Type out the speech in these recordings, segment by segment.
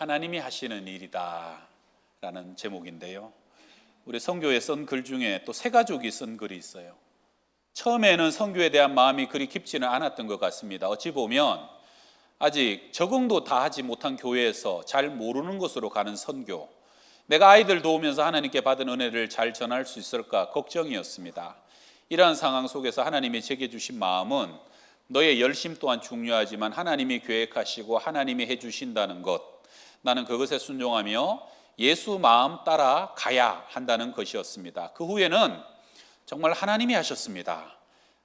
하나님이 하시는 일이다 라는 제목인데요, 우리 선교에 쓴 글 중에 또 세 가족이 쓴 글이 있어요. 처음에는 선교에 대한 마음이 그리 깊지는 않았던 것 같습니다. 어찌 보면 아직 적응도 다 하지 못한 교회에서 잘 모르는 곳으로 가는 선교, 내가 아이들 도우면서 하나님께 받은 은혜를 잘 전할 수 있을까 걱정이었습니다. 이러한 상황 속에서 하나님이 제게 주신 마음은 너의 열심 또한 중요하지만 하나님이 계획하시고 하나님이 해주신다는 것, 나는 그것에 순종하며 예수 마음 따라 가야 한다는 것이었습니다. 그 후에는 정말 하나님이 하셨습니다.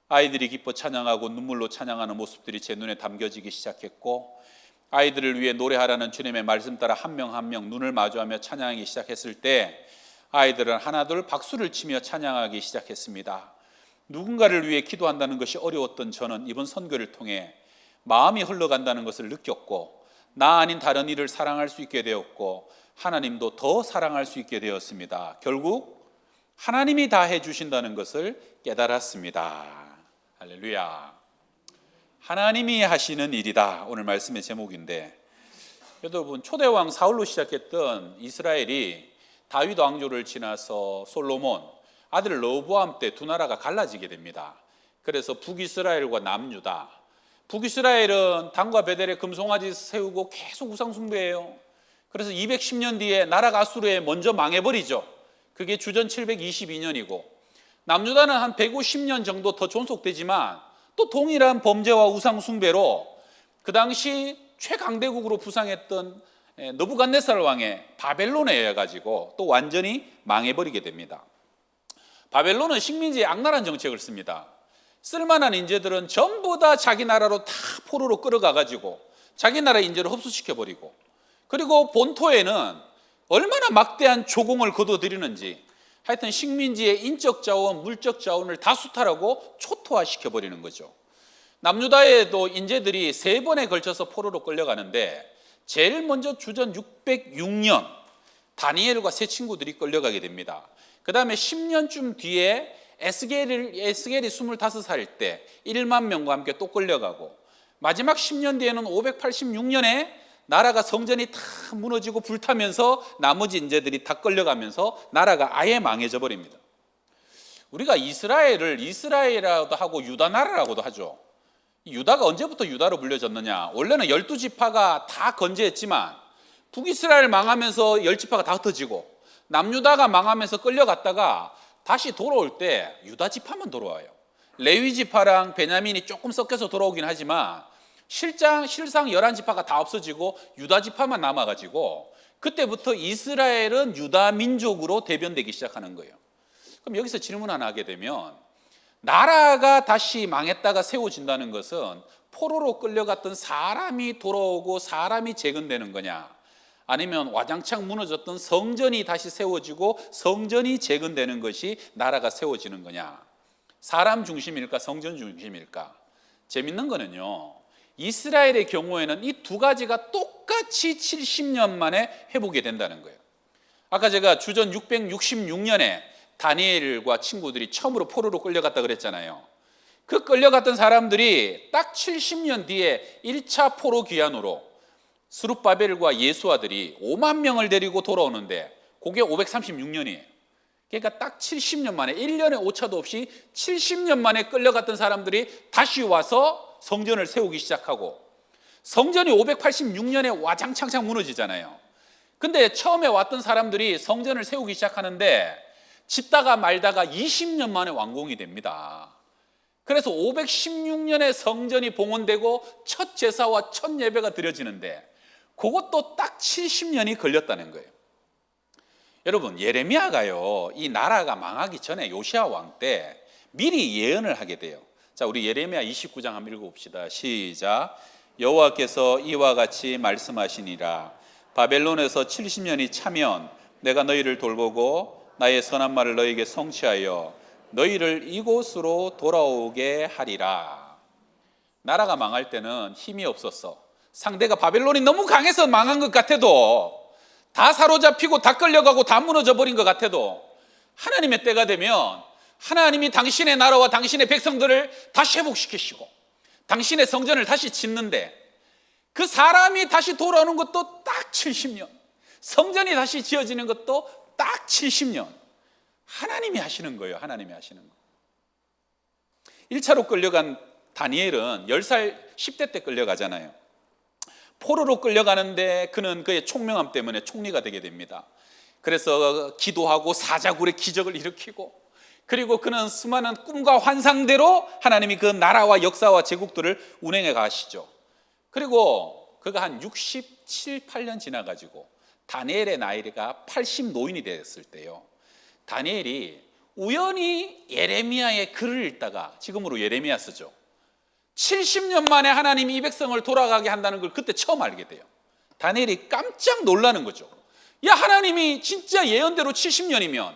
아이들이 기뻐 찬양하고 눈물로 찬양하는 모습들이 제 눈에 담겨지기 시작했고, 아이들을 위해 노래하라는 주님의 말씀 따라 한 명 한 명 눈을 마주하며 찬양하기 시작했을 때 아이들은 하나둘 박수를 치며 찬양하기 시작했습니다. 누군가를 위해 기도한다는 것이 어려웠던 저는 이번 선교를 통해 마음이 흘러간다는 것을 느꼈고, 나 아닌 다른 이를 사랑할 수 있게 되었고, 하나님도 더 사랑할 수 있게 되었습니다. 결국 하나님이 다 해주신다는 것을 깨달았습니다. 할렐루야. 하나님이 하시는 일이다, 오늘 말씀의 제목인데, 여러분, 초대왕 사울로 시작했던 이스라엘이 다윗 왕조를 지나서 솔로몬, 아들 르호보암 때 두 나라가 갈라지게 됩니다. 그래서 북이스라엘과 남유다. 북이스라엘은 단과 베델에 금송아지 세우고 계속 우상 숭배해요. 그래서 210년 뒤에 나라가 아수르에 먼저 망해버리죠. 그게 주전 722년이고, 남유다는 한 150년 정도 더 존속되지만 또 동일한 범죄와 우상 숭배로 그 당시 최강대국으로 부상했던 느부갓네살 왕의 바벨론에 의해 가지고 또 완전히 망해버리게 됩니다. 바벨론은 식민지의 악랄한 정책을 씁니다. 쓸만한 인재들은 전부 다 자기 나라로 다 포로로 끌어가 가지고 자기 나라 인재를 흡수시켜버리고, 그리고 본토에는 얼마나 막대한 조공을 거둬들이는지, 하여튼 식민지의 인적 자원, 물적 자원을 다 수탈하고 초토화시켜버리는 거죠. 남유다에도 인재들이 3번에 걸쳐서 포로로 끌려가는데, 제일 먼저 주전 606년 다니엘과 세 친구들이 끌려가게 됩니다. 그 다음에 10년쯤 뒤에 에스겔이 25살 때 1만 명과 함께 또 끌려가고, 마지막 10년 뒤에는 586년에 나라가 성전이 다 무너지고 불타면서 나머지 인재들이 다 끌려가면서 나라가 아예 망해져 버립니다. 우리가 이스라엘을 이스라엘이라고도 하고 유다 나라라고도 하죠. 유다가 언제부터 유다로 불려졌느냐? 원래는 12지파가 다 건재했지만 북이스라엘 망하면서 10지파가 다 흩어지고, 남유다가 망하면서 끌려갔다가 다시 돌아올 때 유다 지파만 돌아와요. 레위 지파랑 베냐민이 조금 섞여서 돌아오긴 하지만 실상 11지파가 다 없어지고 유다 지파만 남아가지고, 그때부터 이스라엘은 유다 민족으로 대변되기 시작하는 거예요. 그럼 여기서 질문 하나 하게 되면, 나라가 다시 망했다가 세워진다는 것은 포로로 끌려갔던 사람이 돌아오고 사람이 재건되는 거냐, 아니면 와장창 무너졌던 성전이 다시 세워지고 성전이 재건되는 것이 나라가 세워지는 거냐? 사람 중심일까 성전 중심일까? 재밌는 거는요, 이스라엘의 경우에는 이 두 가지가 똑같이 70년 만에 회복이 된다는 거예요. 아까 제가 주전 666년에 다니엘과 친구들이 처음으로 포로로 끌려갔다 그랬잖아요. 그 끌려갔던 사람들이 딱 70년 뒤에 1차 포로 귀환으로 스룹바벨과 예수아들이 5만 명을 데리고 돌아오는데, 그게 536년이에요. 그러니까 딱 70년 만에, 1년에 오차도 없이 70년 만에 끌려갔던 사람들이 다시 와서 성전을 세우기 시작하고, 성전이 586년에 와장창창 무너지잖아요. 근데 처음에 왔던 사람들이 성전을 세우기 시작하는데 짓다가 말다가 20년 만에 완공이 됩니다. 그래서 516년에 성전이 봉헌되고 첫 제사와 첫 예배가 드려지는데, 그것도 딱 70년이 걸렸다는 거예요. 여러분, 예레미야가요, 이 나라가 망하기 전에 요시야 왕 때 미리 예언을 하게 돼요. 자, 우리 예레미야 29장 한번 읽어봅시다. 시작. 여호와께서 이와 같이 말씀하시니라. 바벨론에서 70년이 차면 내가 너희를 돌보고 나의 선한 말을 너희에게 성취하여 너희를 이곳으로 돌아오게 하리라. 나라가 망할 때는 힘이 없었어. 상대가 바벨론이 너무 강해서 망한 것 같아도, 다 사로잡히고 다 끌려가고 다 무너져 버린 것 같아도, 하나님의 때가 되면 하나님이 당신의 나라와 당신의 백성들을 다시 회복시키시고 당신의 성전을 다시 짓는데, 그 사람이 다시 돌아오는 것도 딱 70년. 성전이 다시 지어지는 것도 딱 70년. 하나님이 하시는 거예요. 하나님이 하시는 거. 1차로 끌려간 다니엘은 10살 10대 때 끌려가잖아요. 포로로 끌려가는데 그는 그의 총명함 때문에 총리가 되게 됩니다. 그래서 기도하고 사자굴의 기적을 일으키고, 그리고 그는 수많은 꿈과 환상대로 하나님이 그 나라와 역사와 제국들을 운행해 가시죠. 그리고 그가 한 67, 8년 지나가지고 다니엘의 나이가 80 노인이 되었을 때요, 다니엘이 우연히 예레미야의 글을 읽다가, 지금으로 예레미야 쓰죠, 70년 만에 하나님이 이 백성을 돌아가게 한다는 걸 그때 처음 알게 돼요. 다니엘이 깜짝 놀라는 거죠. 야, 하나님이 진짜 예언대로 70년이면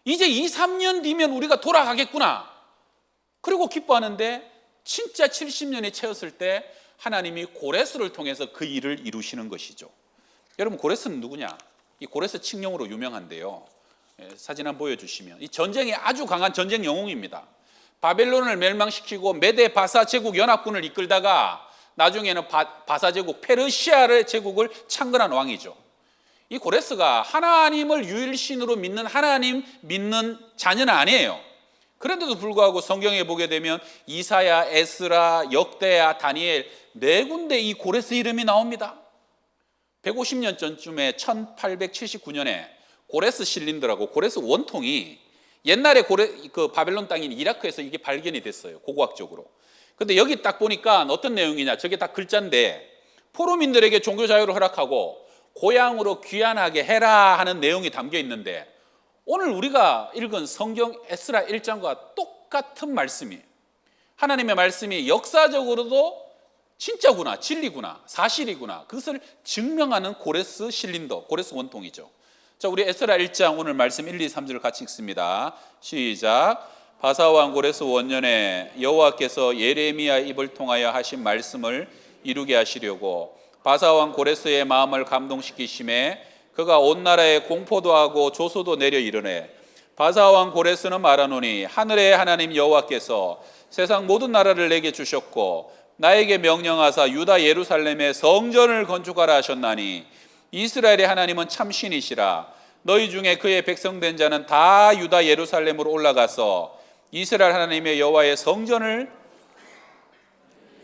이제 2, 3년 뒤면 우리가 돌아가겠구나. 그리고 기뻐하는데 진짜 70년이 채웠을 때 하나님이 고레스를 통해서 그 일을 이루시는 것이죠. 여러분, 고레스는 누구냐? 이 고레스 칙령으로 유명한데요, 사진 한번 보여주시면, 이 전쟁에 아주 강한 전쟁 영웅입니다. 바벨론을 멸망시키고 메데 바사 제국 연합군을 이끌다가 나중에는 바사 제국, 페르시아의 제국을 창건한 왕이죠. 이 고레스가 하나님을 유일신으로 믿는, 하나님 믿는 자녀는 아니에요. 그런데도 불구하고 성경에 보게 되면 이사야, 에스라, 역대야, 다니엘 네 군데 이 고레스 이름이 나옵니다. 150년 전쯤에 1879년에 고레스 실린더라고, 고레스 원통이 옛날에 그 바벨론 땅인 이라크에서 이게 발견이 됐어요, 고고학적으로. 근데 여기 딱 보니까 어떤 내용이냐, 저게 다 글자인데, 포로민들에게 종교 자유를 허락하고 고향으로 귀환하게 해라 하는 내용이 담겨 있는데, 오늘 우리가 읽은 성경 에스라 1장과 똑같은 말씀이, 하나님의 말씀이 역사적으로도 진짜구나, 진리구나, 사실이구나, 그것을 증명하는 고레스 실린더, 고레스 원통이죠. 자, 우리 에스라 1장 오늘 말씀 1, 2, 3절을 같이 읽습니다. 시작. 바사왕 고레스 원년에 여호와께서 예레미야 입을 통하여 하신 말씀을 이루게 하시려고 바사왕 고레스의 마음을 감동시키심에 그가 온 나라에 공포도 하고 조소도 내려 이르네. 바사왕 고레스는 말하노니 하늘의 하나님 여호와께서 세상 모든 나라를 내게 주셨고 나에게 명령하사 유다 예루살렘에 성전을 건축하라 하셨나니 이스라엘의 하나님은 참신이시라. 너희 중에 그의 백성된 자는 다 유다 예루살렘으로 올라가서 이스라엘 하나님의 여호와의 성전을,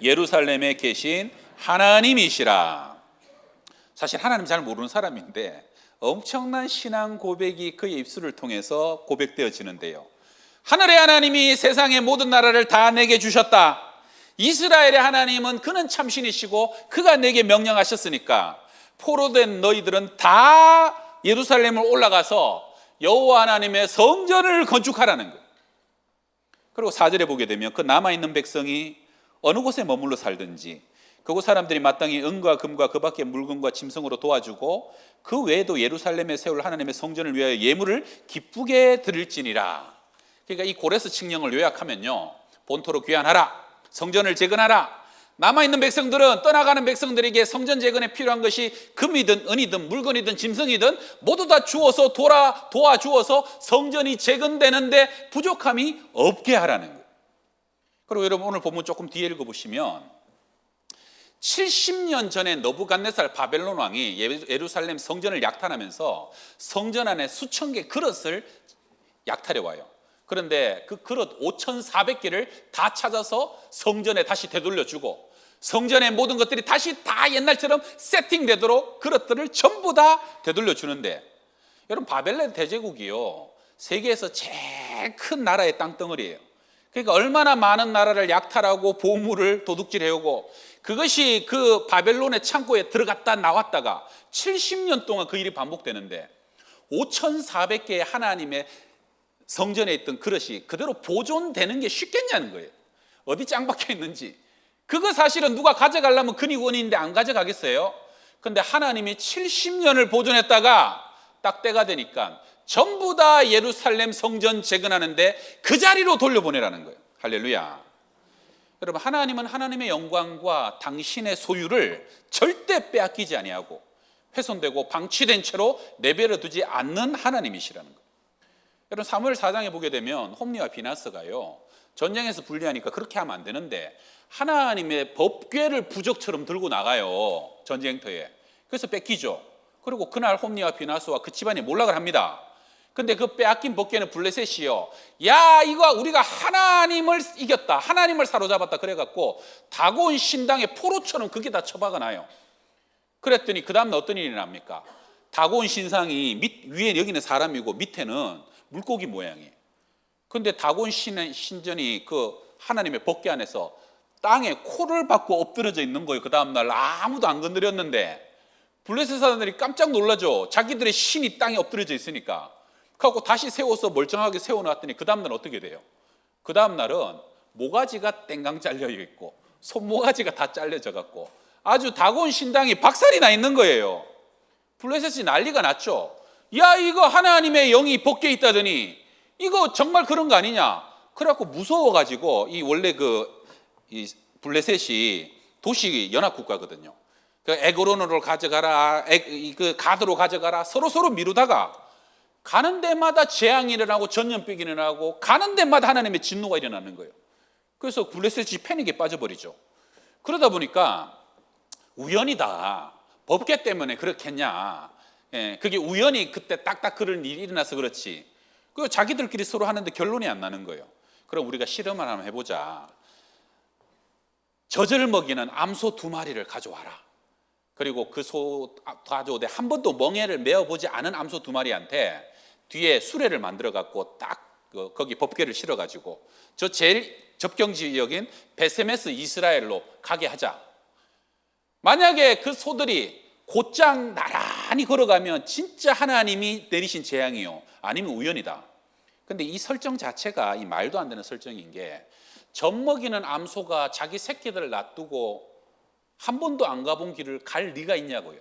예루살렘에 계신 하나님이시라. 사실 하나님 잘 모르는 사람인데 엄청난 신앙 고백이 그의 입술을 통해서 고백되어지는데요, 하늘의 하나님이 세상의 모든 나라를 다 내게 주셨다. 이스라엘의 하나님은 그는 참신이시고 그가 내게 명령하셨으니까 포로된 너희들은 다 예루살렘을 올라가서 여호와 하나님의 성전을 건축하라는 거예요. 그리고 4절에 보게 되면 그 남아있는 백성이 어느 곳에 머물러 살든지 그곳 사람들이 마땅히 은과 금과 그 밖의 물건과 짐승으로 도와주고 그 외에도 예루살렘에 세울 하나님의 성전을 위하여 예물을 기쁘게 드릴지니라. 그러니까 이 고레스 칙령을 요약하면요, 본토로 귀환하라, 성전을 재건하라. 남아있는 백성들은, 떠나가는 백성들에게 성전 재건에 필요한 것이 금이든 은이든 물건이든 짐승이든 모두 다 주어서 도와주어서 성전이 재건되는데 부족함이 없게 하라는 거예요. 그리고 여러분, 오늘 본문 조금 뒤에 읽어보시면 70년 전에 느부갓네살 바벨론 왕이 예루살렘 성전을 약탈하면서 성전 안에 수천 개 그릇을 약탈해 와요. 그런데 그 그릇 5,400개를 다 찾아서 성전에 다시 되돌려주고 성전의 모든 것들이 다시 다 옛날처럼 세팅되도록 그릇들을 전부 다 되돌려주는데, 여러분, 바벨론 대제국이요, 세계에서 제일 큰 나라의 땅덩어리예요. 그러니까 얼마나 많은 나라를 약탈하고 보물을 도둑질해오고 그것이 그 바벨론의 창고에 들어갔다 나왔다가 70년 동안 그 일이 반복되는데 5,400개의 하나님의 성전에 있던 그릇이 그대로 보존되는 게 쉽겠냐는 거예요. 어디 짱 박혀 있는지. 그거 사실은 누가 가져가려면 근위원인데 안 가져가겠어요? 근데 하나님이 70년을 보존했다가 딱 때가 되니까 전부 다 예루살렘 성전 재건하는데 그 자리로 돌려보내라는 거예요. 할렐루야. 여러분, 하나님은 하나님의 영광과 당신의 소유를 절대 빼앗기지 아니하고 훼손되고 방치된 채로 내버려 두지 않는 하나님이시라는 거예요. 여러분, 사무엘 4장에 보게 되면 홈리와 비나스가요, 전쟁에서 불리하니까 그렇게 하면 안 되는데 하나님의 법궤를 부적처럼 들고 나가요, 전쟁터에. 그래서 뺏기죠. 그리고 그날 홈리와 비나스와 그 집안이 몰락을 합니다. 근데 그 빼앗긴 법궤는 블레셋이요, 야 이거 우리가 하나님을 이겼다, 하나님을 사로잡았다 그래갖고 다곤 신당의 포로처럼 그게 다 처박아 놔요. 그랬더니 그 다음날 어떤 일이 납니까? 다곤 신상이 위에 여기는 사람이고 밑에는 물고기 모양이에요. 근데 다곤 신전이 그 하나님의 법궤 안에서 땅에 코를 박고 엎드려져 있는 거예요. 그 다음날 아무도 안 건드렸는데 블레셋 사람들이 깜짝 놀라죠. 자기들의 신이 땅에 엎드려져 있으니까. 그래갖고 다시 세워서 멀쩡하게 세워놨더니 그 다음날 어떻게 돼요? 그 다음날은 모가지가 땡강 잘려 있고 손모가지가 다 잘려져 갖고 아주 다곤 신당이 박살이 나 있는 거예요. 블레셋이 난리가 났죠. 야 이거 하나님의 영이 법궤에 있다더니 이거 정말 그런 거 아니냐. 그래갖고 무서워가지고 이 원래 이 블레셋이 도시 연합국가거든요. 그 에그론으로 가져가라, 그 가드로 가져가라, 서로 미루다가 가는 데마다 재앙이 일어나고 전염병이 일어나고 가는 데마다 하나님의 진노가 일어나는 거예요. 그래서 블레셋이 패닉에 빠져버리죠. 그러다 보니까 우연이다, 법궤 때문에 그렇겠냐, 그게 우연히 그때 딱딱 그런 일이 일어나서 그렇지. 그 자기들끼리 서로 하는데 결론이 안 나는 거예요. 그럼 우리가 실험을 한번 해보자. 젖을 먹이는 암소 2마리를 가져와라. 그리고 그 소 가져오되 한 번도 멍에를 메어보지 않은 암소 2마리한테 뒤에 수레를 만들어 갖고 딱 거기 법궤를 실어 가지고 저 제일 접경 지역인 베세메스 이스라엘로 가게 하자. 만약에 그 소들이 곧장 나란히 걸어가면 진짜 하나님이 내리신 재앙이요, 아니면 우연이다. 근데 이 설정 자체가 이 말도 안 되는 설정인 게, 젖 먹이는 암소가 자기 새끼들을 놔두고 한 번도 안 가본 길을 갈 리가 있냐고요.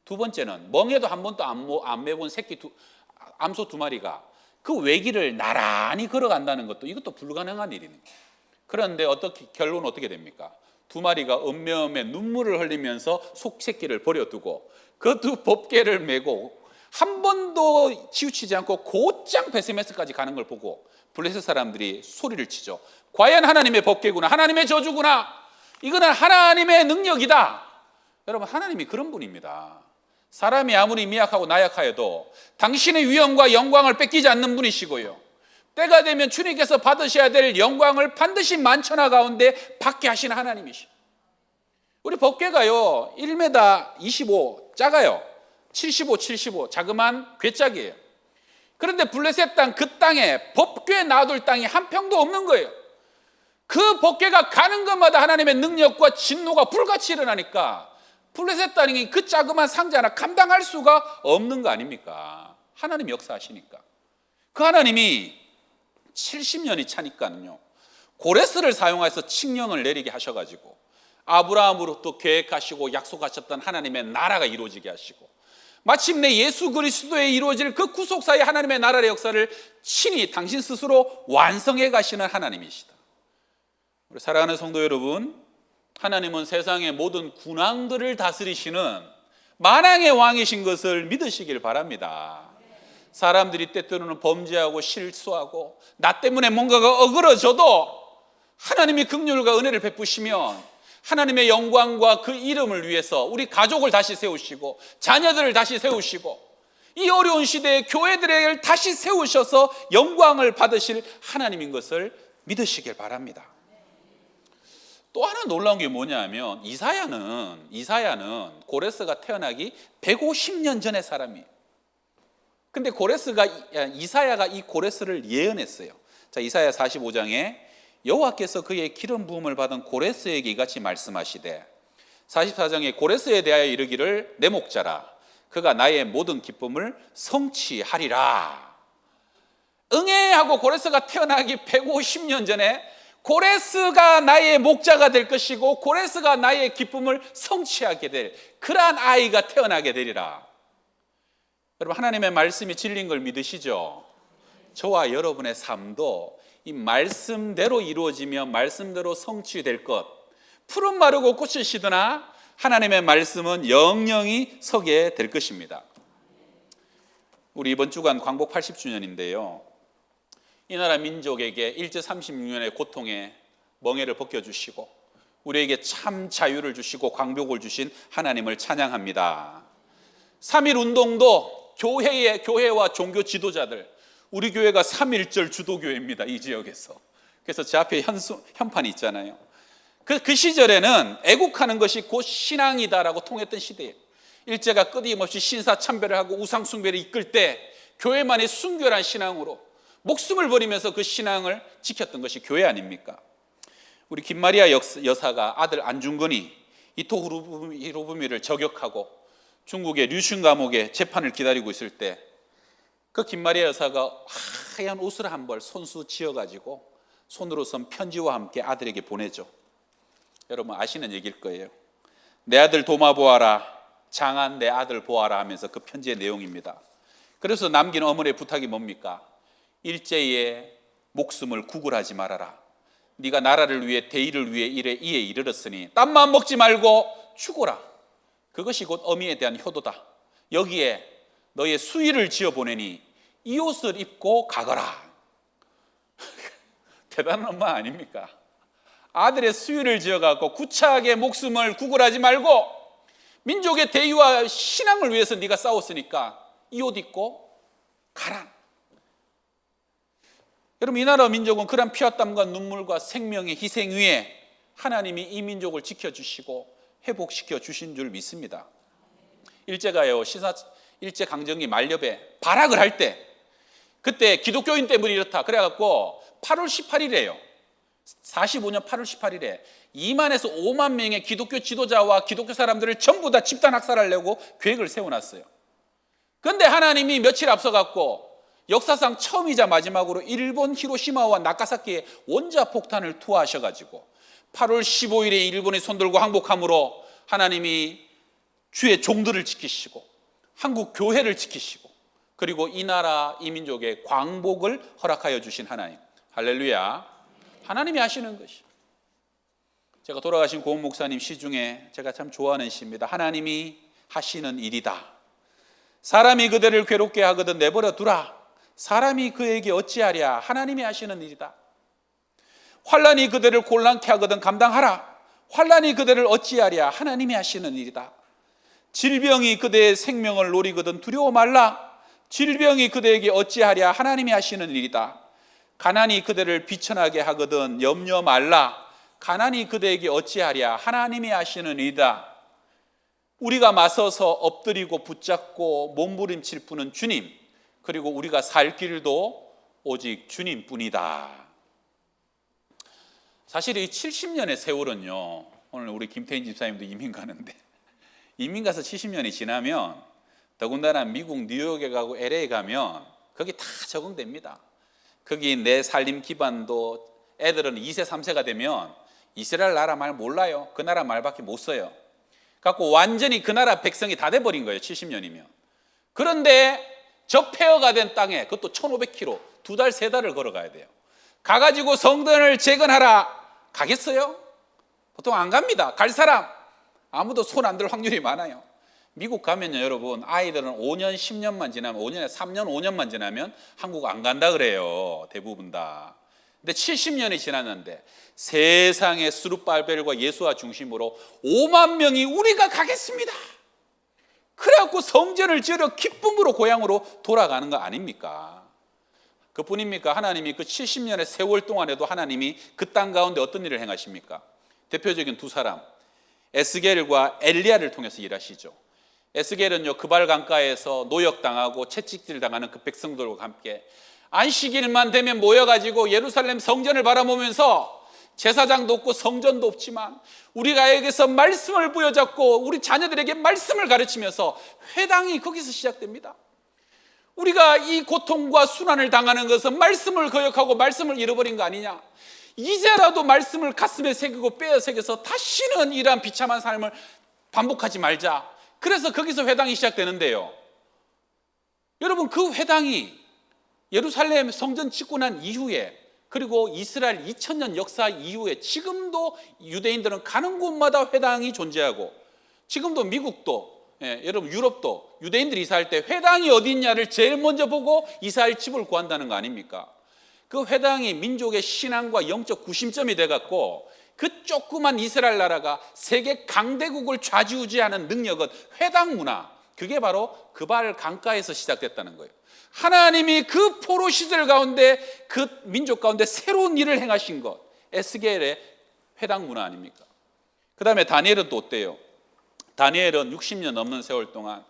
두 번째는 멍에도 한 번도 안 매본 암소 2마리가 그 외길을 나란히 걸어간다는 것도, 이것도 불가능한 일이네요. 그런데 결론은 어떻게 됩니까? 2마리가 엄매엄매 눈물을 흘리면서 속새끼를 버려두고 그 두 법궤를 메고 한 번도 치우치지 않고 곧장 베세메스까지 가는 걸 보고 블레셋 사람들이 소리를 치죠. 과연 하나님의 법궤구나, 하나님의 저주구나, 이거는 하나님의 능력이다. 여러분, 하나님이 그런 분입니다. 사람이 아무리 미약하고 나약하여도 당신의 위엄과 영광을 뺏기지 않는 분이시고요, 때가 되면 주님께서 받으셔야 될 영광을 반드시 만천하 가운데 받게 하시는 하나님이시죠. 우리 법궤가요 1m 25 작아요. 75 자그마한 궤짝이에요. 그런데 블레셋 땅, 그 땅에 법궤 놔둘 땅이 한 평도 없는 거예요. 그 법궤가 가는 것마다 하나님의 능력과 진노가 불같이 일어나니까 블레셋 땅이 그 자그마한 상자 하나 감당할 수가 없는 거 아닙니까? 하나님 역사하시니까. 그 하나님이 70년이 차니까는요, 고레스를 사용해서 칙령을 내리게 하셔가지고 아브라함으로부터 계획하시고 약속하셨던 하나님의 나라가 이루어지게 하시고 마침내 예수 그리스도에 이루어질 그 구속사의 하나님의 나라의 역사를 친히 당신 스스로 완성해 가시는 하나님이시다. 우리 사랑하는 성도 여러분, 하나님은 세상의 모든 군왕들을 다스리시는 만왕의 왕이신 것을 믿으시길 바랍니다. 사람들이 때때로는 범죄하고 실수하고 나 때문에 뭔가가 어그러져도 하나님이 긍휼과 은혜를 베푸시면 하나님의 영광과 그 이름을 위해서 우리 가족을 다시 세우시고 자녀들을 다시 세우시고 이 어려운 시대에 교회들을 다시 세우셔서 영광을 받으실 하나님인 것을 믿으시길 바랍니다. 또 하나 놀라운 게 뭐냐면 이사야는 고레스가 태어나기 150년 전의 사람이에요. 근데 이사야가 이 고레스를 예언했어요. 자, 이사야 45장에 여호와께서 그의 기름 부음을 받은 고레스에게 이같이 말씀하시되, 44장에 고레스에 대하여 이르기를 내 목자라, 그가 나의 모든 기쁨을 성취하리라. 응애하고 고레스가 태어나기 150년 전에 고레스가 나의 목자가 될 것이고 고레스가 나의 기쁨을 성취하게 될 그러한 아이가 태어나게 되리라. 여러분, 하나님의 말씀이 진리인 걸 믿으시죠? 저와 여러분의 삶도 이 말씀대로 이루어지며 말씀대로 성취될 것, 풀은 마르고 꽃이 시드나 하나님의 말씀은 영영이 서게 될 것입니다. 우리 이번 주간 광복 80주년인데요 이 나라 민족에게 일제 36년의 고통의 멍에를 벗겨주시고 우리에게 참 자유를 주시고 광복을 주신 하나님을 찬양합니다. 3.1 운동도 교회와 종교 지도자들, 우리 교회가 3.1절 주도교회입니다. 이 지역에서. 그래서 제 앞에 현판이 있잖아요. 그 시절에는 애국하는 것이 곧 신앙이다라고 통했던 시대예요. 일제가 끊임없이 신사참배를 하고 우상숭배를 이끌 때 교회만의 순결한 신앙으로 목숨을 버리면서 그 신앙을 지켰던 것이 교회 아닙니까? 우리 김마리아 여사가 아들 안중근이 이토 히로부미를 저격하고 중국의 류슌 감옥에 재판을 기다리고 있을 때 그 김마리아 여사가 하얀 옷을 한 벌 손수 지어가지고 손으로 쓴 편지와 함께 아들에게 보내죠. 여러분 아시는 얘기일 거예요. 내 아들 도마 보아라, 장한 내 아들 보아라 하면서 그 편지의 내용입니다. 그래서 남긴 어머니의 부탁이 뭡니까? 일제의 목숨을 구걸하지 말아라. 네가 나라를 위해 대의를 위해 이에 이르렀으니 땀만 먹지 말고 죽어라. 그것이 곧 어미에 대한 효도다. 여기에 너의 수의를 지어보내니 이 옷을 입고 가거라. 대단한 엄마 아닙니까? 아들의 수의를 지어갖고 구차하게 목숨을 구걸하지 말고 민족의 대의와 신앙을 위해서 네가 싸웠으니까 이 옷 입고 가라. 여러분 이 나라 민족은 그런 피와 땀과 눈물과 생명의 희생 위에 하나님이 이 민족을 지켜주시고 회복시켜 주신 줄 믿습니다. 일제가요 일제 강점기 만렵에 발악을 할 때 그때 기독교인 때문에 이렇다 그래갖고 8월 18일에요 45년 8월 18일에 2만에서 5만 명의 기독교 지도자와 기독교 사람들을 전부 다 집단 학살하려고 계획을 세워놨어요. 그런데 하나님이 며칠 앞서갖고 역사상 처음이자 마지막으로 일본 히로시마와 나가사키에 원자폭탄을 투하하셔가지고 8월 15일에 일본이 손들고 항복함으로 하나님이 주의 종들을 지키시고 한국 교회를 지키시고 그리고 이 나라 이 민족의 광복을 허락하여 주신 하나님, 할렐루야. 하나님이 하시는 것이. 제가 돌아가신 고은 목사님 시 중에 제가 참 좋아하는 시입니다. 하나님이 하시는 일이다. 사람이 그대를 괴롭게 하거든 내버려 두라. 사람이 그에게 어찌하랴. 하나님이 하시는 일이다. 환난이 그대를 곤란케 하거든 감당하라. 환난이 그대를 어찌하랴. 하나님이 하시는 일이다. 질병이 그대의 생명을 노리거든 두려워 말라. 질병이 그대에게 어찌하랴. 하나님이 하시는 일이다. 가난이 그대를 비천하게 하거든 염려 말라. 가난이 그대에게 어찌하랴. 하나님이 하시는 일이다. 우리가 맞서서 엎드리고 붙잡고 몸부림칠 분은 주님, 그리고 우리가 살 길도 오직 주님뿐이다. 사실 이 70년의 세월은요, 오늘 우리 김태인 집사님도 이민 가는데 이민 가서 70년이 지나면 더군다나 미국 뉴욕에 가고 LA 가면 거기 다 적응됩니다. 거기 내 살림 기반도 애들은 2세 3세가 되면 이스라엘 나라 말 몰라요. 그 나라 말밖에 못 써요. 갖고 완전히 그 나라 백성이 다 돼버린 거예요. 70년이면. 그런데 적폐허가 된 땅에 그것도 1500km 2달 3달을 걸어가야 돼요. 가가지고 성전을 재건하라. 가겠어요? 보통 안 갑니다. 갈 사람 아무도 손 안 들 확률이 많아요. 미국 가면요 여러분 아이들은 5년 10년만 지나면 5년에 3년 5년만 지나면 한국 안 간다 그래요. 대부분 다. 근데 70년이 지났는데 세상의 스룹발벨과 예수와 중심으로 5만 명이 우리가 가겠습니다. 그래갖고 성전을 지으러 기쁨으로 고향으로 돌아가는 거 아닙니까? 그뿐입니까? 하나님이 그 70년의 세월 동안에도 하나님이 그 땅 가운데 어떤 일을 행하십니까? 대표적인 두 사람 에스겔과 엘리야를 통해서 일하시죠. 에스겔은요 그발 강가에서 노역당하고 채찍질 당하는 그 백성들과 함께 안식일만 되면 모여가지고 예루살렘 성전을 바라보면서 제사장도 없고 성전도 없지만 우리가 여기서 말씀을 부여잡고 우리 자녀들에게 말씀을 가르치면서 회당이 거기서 시작됩니다. 우리가 이 고통과 순환을 당하는 것은 말씀을 거역하고 말씀을 잃어버린 거 아니냐. 이제라도 말씀을 가슴에 새기고 뼈에 새겨서 다시는 이러한 비참한 삶을 반복하지 말자. 그래서 거기서 회당이 시작되는데요. 여러분 그 회당이 예루살렘 성전 짓고 난 이후에 그리고 이스라엘 2000년 역사 이후에 지금도 유대인들은 가는 곳마다 회당이 존재하고 지금도 미국도 여러분 유럽도 유대인들이 이사할 때 회당이 어디 있냐를 제일 먼저 보고 이사할 집을 구한다는 거 아닙니까? 그 회당이 민족의 신앙과 영적 구심점이 돼갖고 그 조그만 이스라엘 나라가 세계 강대국을 좌지우지하는 능력은 회당 문화, 그게 바로 그발 강가에서 시작됐다는 거예요. 하나님이 그 포로 시절 가운데 그 민족 가운데 새로운 일을 행하신 것, 에스겔의 회당 문화 아닙니까? 그 다음에 다니엘은 또 어때요? 다니엘은 60년 넘는 세월 동안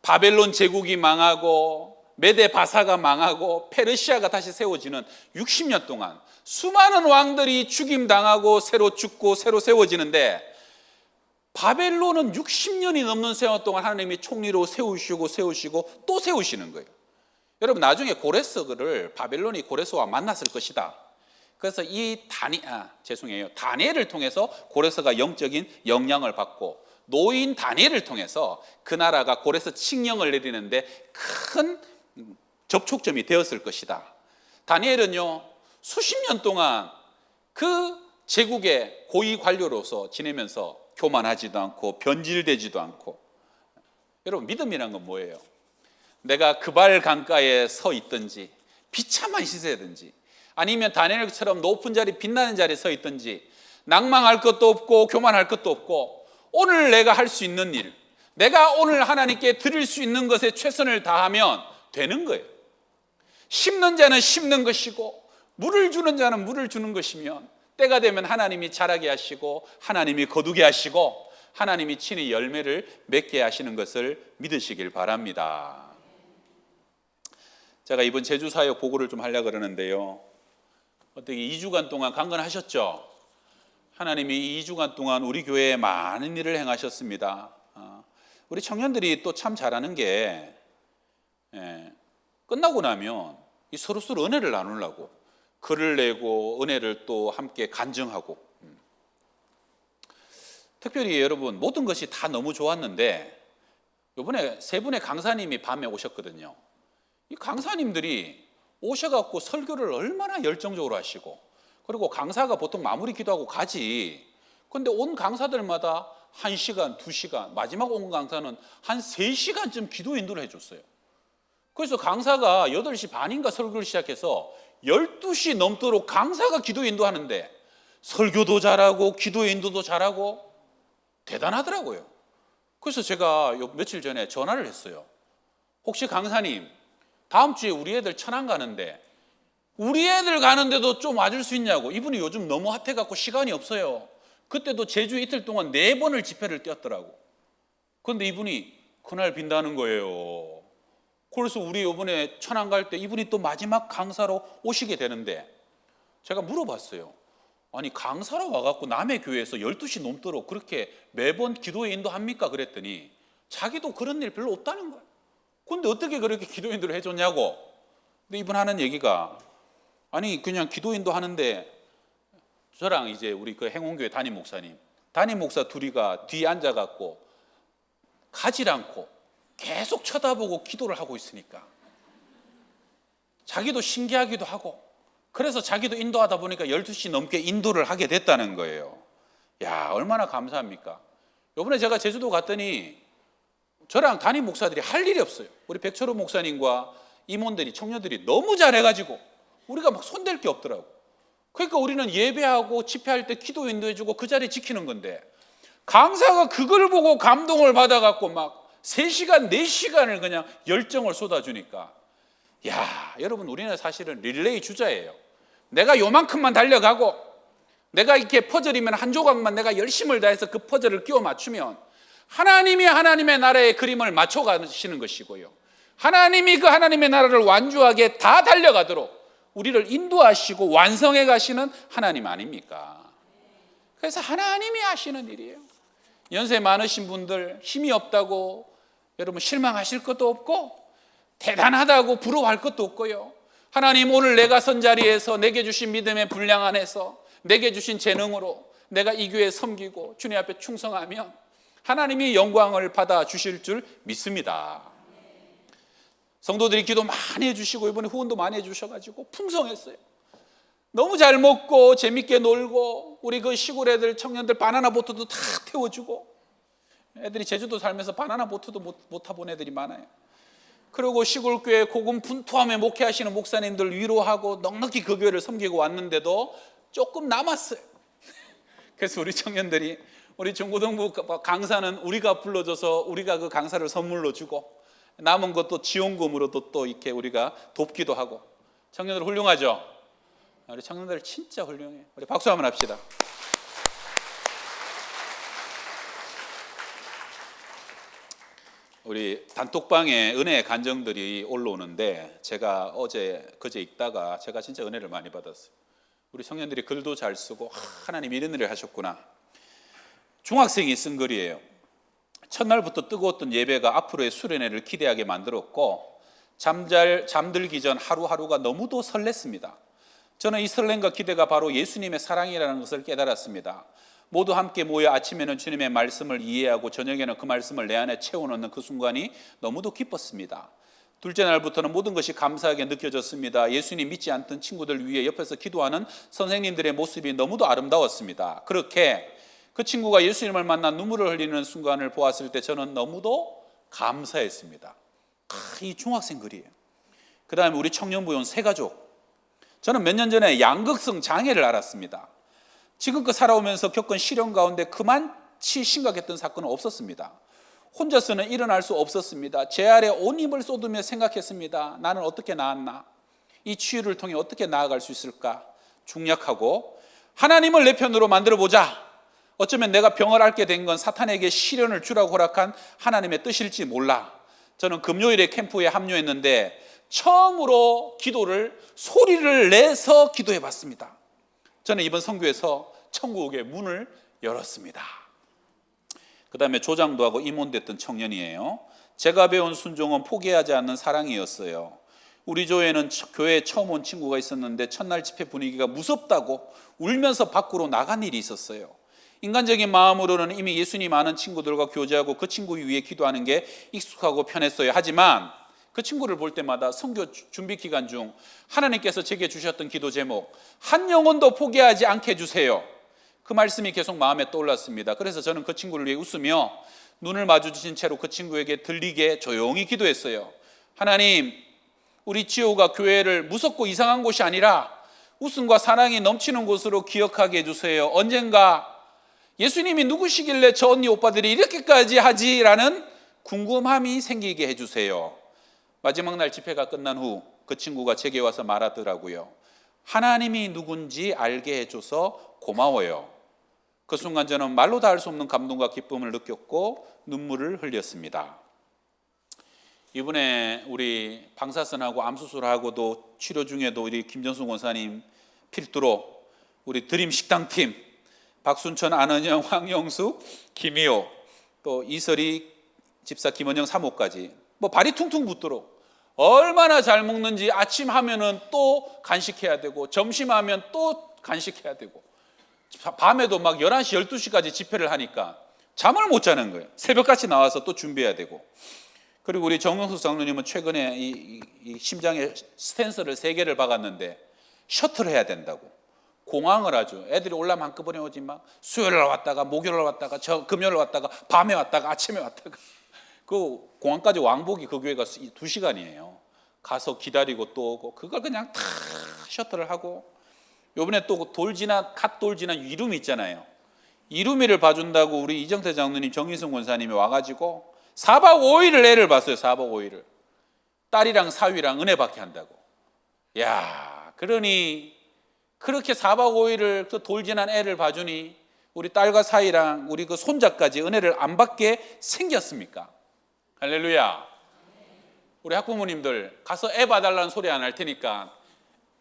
바벨론 제국이 망하고 메데 바사가 망하고 페르시아가 다시 세워지는 60년 동안 수많은 왕들이 죽임당하고 새로 죽고 새로 세워지는데, 바벨론은 60년이 넘는 세월 동안 하나님이 총리로 세우시고 또 세우시는 거예요. 여러분, 나중에 고레스를 바벨론이 고레스와 만났을 것이다. 그래서 다니엘을 통해서 고레스가 영적인 영향을 받고, 노인 다니엘을 통해서 그 나라가 고레스 칙령을 내리는데 큰 접촉점이 되었을 것이다. 다니엘은요, 수십 년 동안 그 제국의 고위 관료로서 지내면서 교만하지도 않고 변질되지도 않고. 여러분, 믿음이란 건 뭐예요? 내가 그발 강가에 서 있든지 비참한 시세든지, 아니면 다니엘처럼 높은 자리 빛나는 자리에 서 있든지, 낭망할 것도 없고 교만할 것도 없고, 오늘 내가 할 수 있는 일, 내가 오늘 하나님께 드릴 수 있는 것에 최선을 다하면 되는 거예요. 심는 자는 심는 것이고 물을 주는 자는 물을 주는 것이면, 때가 되면 하나님이 자라게 하시고 하나님이 거두게 하시고 하나님이 친히 열매를 맺게 하시는 것을 믿으시길 바랍니다. 제가 이번 제주 사역 보고를 좀 하려고 그러는데요, 어떻게 2주간 동안 강건하셨죠? 하나님이 2주간 동안 우리 교회에 많은 일을 행하셨습니다. 우리 청년들이 또 참 잘하는 게, 끝나고 나면 이 서로서로 은혜를 나누려고 글을 내고 은혜를 또 함께 간증하고. 특별히 여러분, 모든 것이 다 너무 좋았는데 이번에 세 분의 강사님이 밤에 오셨거든요. 이 강사님들이 오셔갖고 설교를 얼마나 열정적으로 하시고, 그리고 강사가 보통 마무리 기도하고 가지. 근데 온 강사들마다 1시간, 2시간, 마지막 온 강사는 한 3시간쯤 기도 인도를 해줬어요. 그래서 강사가 8시 반인가 설교를 시작해서 12시 넘도록 강사가 기도 인도하는데 설교도 잘하고 기도 인도도 잘하고 대단하더라고요. 그래서 제가 며칠 전에 전화를 했어요. 혹시 강사님, 다음 주에 우리 애들 천안 가는데 우리 애들 가는데도 좀 와줄 수 있냐고. 이분이 요즘 너무 핫해갖고 시간이 없어요. 그때도 제주 이틀 동안 4번을 집회를 뛰었더라고. 그런데 이분이 그날 빈다는 거예요. 그래서 우리 이번에 천안 갈 때 이분이 또 마지막 강사로 오시게 되는데, 제가 물어봤어요. 아니, 강사로 와갖고 남의 교회에서 12시 넘도록 그렇게 매번 기도에 인도합니까? 그랬더니 자기도 그런 일 별로 없다는 거예요. 근데 어떻게 그렇게 기도 인도를 해줬냐고. 근데 이분 하는 얘기가, 아니 그냥 기도 인도하는데 저랑 이제 우리 그 행원교회 담임 목사 둘이가 뒤에 앉아갖고 가질 않고 계속 쳐다보고 기도를 하고 있으니까 자기도 신기하기도 하고, 그래서 자기도 인도하다 보니까 12시 넘게 인도를 하게 됐다는 거예요. 야, 얼마나 감사합니까? 이번에 제가 제주도 갔더니 저랑 담임 목사들이 할 일이 없어요. 우리 백철호 목사님과 임원들이, 청년들이 너무 잘해가지고 우리가 막 손댈 게 없더라고. 그러니까 우리는 예배하고 집회할 때 기도 인도해주고 그 자리 지키는 건데, 강사가 그걸 보고 감동을 받아갖고 막 3시간, 4시간을 그냥 열정을 쏟아주니까, 야, 여러분, 우리는 사실은 릴레이 주자예요. 내가 요만큼만 달려가고 내가 이렇게 퍼즐이면 한 조각만 내가 열심을 다해서 그 퍼즐을 끼워 맞추면 하나님이 하나님의 나라의 그림을 맞춰 가시는 것이고요, 하나님이 그 하나님의 나라를 완주하게 다 달려가도록 우리를 인도하시고 완성해 가시는 하나님 아닙니까? 그래서 하나님이 하시는 일이에요. 연세 많으신 분들, 힘이 없다고 여러분 실망하실 것도 없고 대단하다고 부러워할 것도 없고요, 하나님, 오늘 내가 선 자리에서 내게 주신 믿음의 분량 안에서 내게 주신 재능으로 내가 이 교회 섬기고 주님 앞에 충성하면 하나님이 영광을 받아 주실 줄 믿습니다. 성도들이 기도 많이 해주시고 이번에 후원도 많이 해주셔가지고 풍성했어요. 너무 잘 먹고 재밌게 놀고, 우리 그 시골 애들, 청년들 바나나 보트도 다 태워주고, 애들이 제주도 살면서 바나나 보트도 못 타본 애들이 많아요. 그리고 시골교회 고군분투하며 목회하시는 목사님들 위로하고 넉넉히 그 교회를 섬기고 왔는데도 조금 남았어요. 그래서 우리 청년들이 우리 중고등부 강사는 우리가 불러줘서 우리가 그 강사를 선물로 주고 남은 것도 지원금으로도 또 이렇게 우리가 돕기도 하고. 청년들 훌륭하죠? 우리 청년들 진짜 훌륭해. 우리 박수 한번 합시다. 우리 단톡방에 은혜의 간정들이 올라오는데 제가 그제 읽다가 제가 진짜 은혜를 많이 받았어요. 우리 청년들이 글도 잘 쓰고 하나님 이런 일을 하셨구나. 중학생이 쓴 글이에요. 첫날부터 뜨거웠던 예배가 앞으로의 수련회를 기대하게 만들었고 잠들기 전 하루하루가 너무도 설렜습니다. 저는 이 설렘과 기대가 바로 예수님의 사랑이라는 것을 깨달았습니다. 모두 함께 모여 아침에는 주님의 말씀을 이해하고 저녁에는 그 말씀을 내 안에 채워넣는 그 순간이 너무도 기뻤습니다. 둘째 날부터는 모든 것이 감사하게 느껴졌습니다. 예수님 믿지 않던 친구들 위해 옆에서 기도하는 선생님들의 모습이 너무도 아름다웠습니다. 그렇게 그 친구가 예수님을 만나 눈물을 흘리는 순간을 보았을 때 저는 너무도 감사했습니다. 이 중학생 글이에요. 그 다음에 우리 청년부용 세가족. 저는 몇 년 전에 양극성 장애를 알았습니다. 지금껏 살아오면서 겪은 시련 가운데 그만치 심각했던 사건은 없었습니다. 혼자서는 일어날 수 없었습니다. 제 아래 온 힘을 쏟으며 생각했습니다. 나는 어떻게 나았나? 이 치유를 통해 어떻게 나아갈 수 있을까? 중략하고 하나님을 내 편으로 만들어보자. 어쩌면 내가 병을 앓게 된 건 사탄에게 시련을 주라고 허락한 하나님의 뜻일지 몰라. 저는 금요일에 캠프에 합류했는데 처음으로 소리를 내서 기도해 봤습니다. 저는 이번 선교에서 천국의 문을 열었습니다. 그 다음에 조장도 하고 임원됐던 청년이에요. 제가 배운 순종은 포기하지 않는 사랑이었어요. 우리 교회는 교회에 처음 온 친구가 있었는데 첫날 집회 분위기가 무섭다고 울면서 밖으로 나간 일이 있었어요. 인간적인 마음으로는 이미 예수님 아는 친구들과 교제하고 그 친구 위해 기도하는 게 익숙하고 편했어요. 하지만 그 친구를 볼 때마다 선교 준비 기간 중 하나님께서 제게 주셨던 기도 제목, 한 영혼도 포기하지 않게 해주세요. 그 말씀이 계속 마음에 떠올랐습니다. 그래서 저는 그 친구를 위해 웃으며 눈을 마주치신 채로 그 친구에게 들리게 조용히 기도했어요. 하나님, 우리 지호가 교회를 무섭고 이상한 곳이 아니라 웃음과 사랑이 넘치는 곳으로 기억하게 해주세요. 언젠가 예수님이 누구시길래 저 언니 오빠들이 이렇게까지 하지라는 궁금함이 생기게 해주세요. 마지막 날 집회가 끝난 후 그 친구가 제게 와서 말하더라고요. 하나님이 누군지 알게 해줘서 고마워요. 그 순간 저는 말로 다 할 수 없는 감동과 기쁨을 느꼈고 눈물을 흘렸습니다. 이번에 우리 방사선하고 암수술하고도 치료 중에도 우리 김전수 권사님 필두로 우리 드림 식당팀 박순천, 안은영, 황영수, 김희호, 또 이설이 집사 김원영 사모까지 발이 퉁퉁 붓도록 얼마나 잘 먹는지 아침 하면은 또 간식해야 되고 점심 하면 또 간식해야 되고 밤에도 막 11시, 12시까지 집회를 하니까 잠을 못 자는 거예요. 새벽같이 나와서 또 준비해야 되고. 그리고 우리 정영숙 장로님은 최근에 이 심장에 스텐스를 3개를 박았는데 셔틀을 해야 된다고. 공황을 아주 애들이 올라면 한꺼번에 오지 막 수요일 날 왔다가 목요일 날 왔다가 금요일 날 왔다가 밤에 왔다가 아침에 왔다가 그 공항까지 왕복이 그 교회가 2시간이에요. 가서 기다리고 또 오고 그걸 그냥 다 셔틀을 하고 요번에 또 갓 돌 지난 이룸이 있잖아요. 이룸이를 봐준다고 우리 이정태 장로님, 정인승 권사님이 와가지고 4박 5일을 애를 봤어요. 4박 5일을 딸이랑 사위랑 은혜 받게 한다고. 야, 그러니 그렇게 4박 5일을 그 돌 지난 애를 봐주니 우리 딸과 사위랑 우리 그 손자까지 은혜를 안 받게 생겼습니까? 할렐루야. 우리 학부모님들 가서 애 봐달라는 소리 안 할 테니까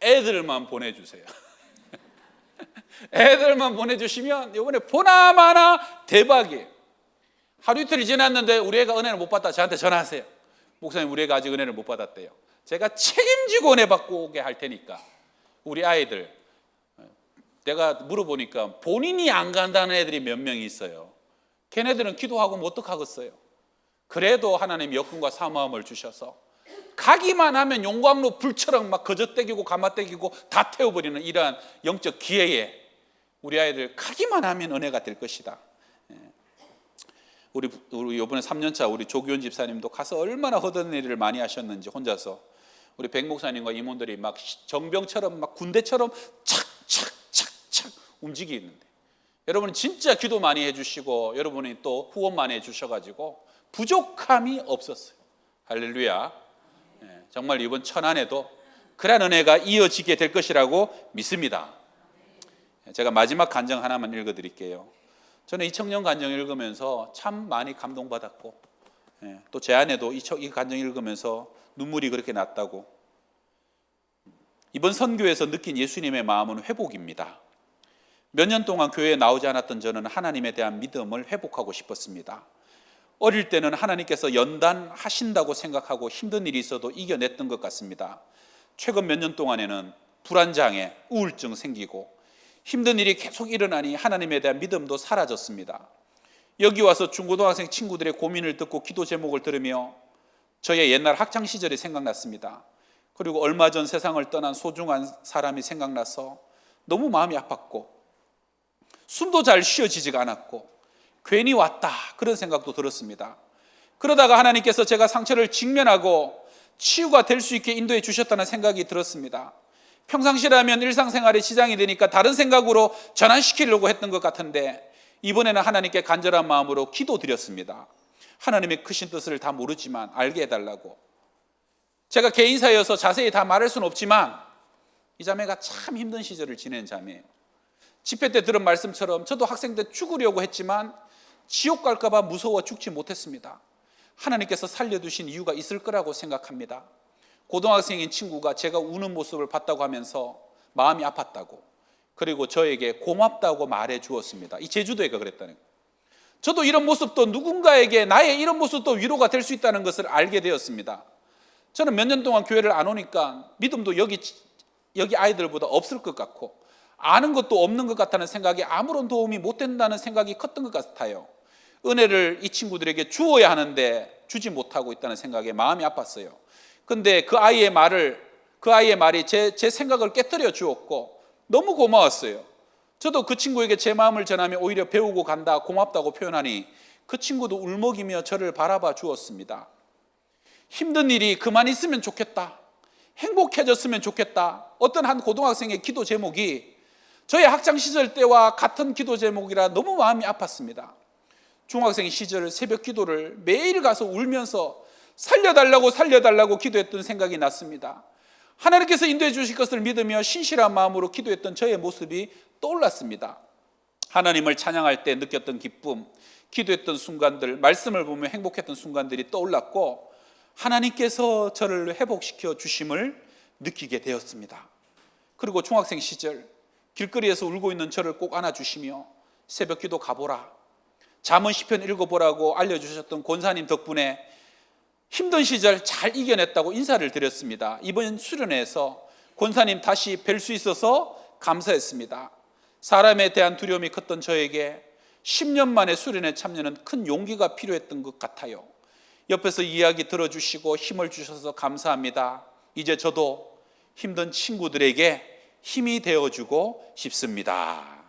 애들만 보내주세요. 애들만 보내주시면 이번에 보나마나 대박이에요. 하루 이틀이 지났는데 우리 애가 은혜를 못 받다 저한테 전화하세요. 목사님, 우리 애가 아직 은혜를 못 받았대요. 제가 책임지고 은혜 받고 오게 할 테니까 우리 아이들, 내가 물어보니까 본인이 안 간다는 애들이 몇 명이 있어요. 걔네들은 기도하고 뭐 어떡하겠어요. 그래도 하나님 여건과 사모함을 주셔서 가기만 하면 용광로 불처럼 막 거저떼기고 가마떼기고 다 태워버리는 이러한 영적 기회에 우리 아이들 가기만 하면 은혜가 될 것이다. 우리 이번에 3년차 우리 조기훈 집사님도 가서 얼마나 허든 일을 많이 하셨는지 혼자서 우리 백 목사님과 임원들이 막 정병처럼 막 군대처럼 착착착착 움직이는데 여러분이 진짜 기도 많이 해주시고 여러분이 또 후원 많이 해주셔가지고 부족함이 없었어요. 할렐루야. 정말 이번 천안에도 그런 은혜가 이어지게 될 것이라고 믿습니다. 제가 마지막 간증 하나만 읽어드릴게요. 저는 이 청년 간증 읽으면서 참 많이 감동받았고 또 제 아내도 이 간증 읽으면서 눈물이 그렇게 났다고. 이번 선교에서 느낀 예수님의 마음은 회복입니다. 몇 년 동안 교회에 나오지 않았던 저는 하나님에 대한 믿음을 회복하고 싶었습니다. 어릴 때는 하나님께서 연단하신다고 생각하고 힘든 일이 있어도 이겨냈던 것 같습니다. 최근 몇 년 동안에는 불안장애, 우울증 생기고 힘든 일이 계속 일어나니 하나님에 대한 믿음도 사라졌습니다. 여기 와서 중고등학생 친구들의 고민을 듣고 기도 제목을 들으며 저의 옛날 학창 시절이 생각났습니다. 그리고 얼마 전 세상을 떠난 소중한 사람이 생각나서 너무 마음이 아팠고 숨도 잘 쉬어지지가 않았고 괜히 왔다 그런 생각도 들었습니다. 그러다가 하나님께서 제가 상처를 직면하고 치유가 될 수 있게 인도해 주셨다는 생각이 들었습니다. 평상시라면 일상생활에 지장이 되니까 다른 생각으로 전환시키려고 했던 것 같은데 이번에는 하나님께 간절한 마음으로 기도드렸습니다. 하나님의 크신 뜻을 다 모르지만 알게 해달라고. 제가 개인사여서 자세히 다 말할 수는 없지만 이 자매가 참 힘든 시절을 지낸 자매예요. 집회 때 들은 말씀처럼 저도 학생 때 죽으려고 했지만 지옥 갈까 봐 무서워 죽지 못했습니다. 하나님께서 살려두신 이유가 있을 거라고 생각합니다. 고등학생인 친구가 제가 우는 모습을 봤다고 하면서 마음이 아팠다고, 그리고 저에게 고맙다고 말해 주었습니다. 이 제주도애가 그랬다는 거예요. 저도 이런 모습도 누군가에게 나의 이런 모습도 위로가 될 수 있다는 것을 알게 되었습니다. 저는 몇 년 동안 교회를 안 오니까 믿음도 여기 아이들보다 없을 것 같고 아는 것도 없는 것 같다는 생각이 아무런 도움이 못 된다는 생각이 컸던 것 같아요. 은혜를 이 친구들에게 주어야 하는데 주지 못하고 있다는 생각에 마음이 아팠어요. 근데 그 아이의 말이 제 생각을 깨뜨려 주었고 너무 고마웠어요. 저도 그 친구에게 제 마음을 전하며 오히려 배우고 간다, 고맙다고 표현하니 그 친구도 울먹이며 저를 바라봐 주었습니다. 힘든 일이 그만 있으면 좋겠다, 행복해졌으면 좋겠다. 어떤 한 고등학생의 기도 제목이 저의 학창시절 때와 같은 기도 제목이라 너무 마음이 아팠습니다. 중학생 시절 새벽 기도를 매일 가서 울면서 살려달라고 기도했던 생각이 났습니다. 하나님께서 인도해 주실 것을 믿으며 신실한 마음으로 기도했던 저의 모습이 떠올랐습니다. 하나님을 찬양할 때 느꼈던 기쁨, 기도했던 순간들, 말씀을 보며 행복했던 순간들이 떠올랐고 하나님께서 저를 회복시켜 주심을 느끼게 되었습니다. 그리고 중학생 시절 길거리에서 울고 있는 저를 꼭 안아주시며 새벽 기도 가보라, 잠언 시편 읽어보라고 알려주셨던 권사님 덕분에 힘든 시절 잘 이겨냈다고 인사를 드렸습니다. 이번 수련회에서 권사님 다시 뵐 수 있어서 감사했습니다. 사람에 대한 두려움이 컸던 저에게 10년 만에 수련회 참여는 큰 용기가 필요했던 것 같아요. 옆에서 이야기 들어주시고 힘을 주셔서 감사합니다. 이제 저도 힘든 친구들에게 힘이 되어주고 싶습니다.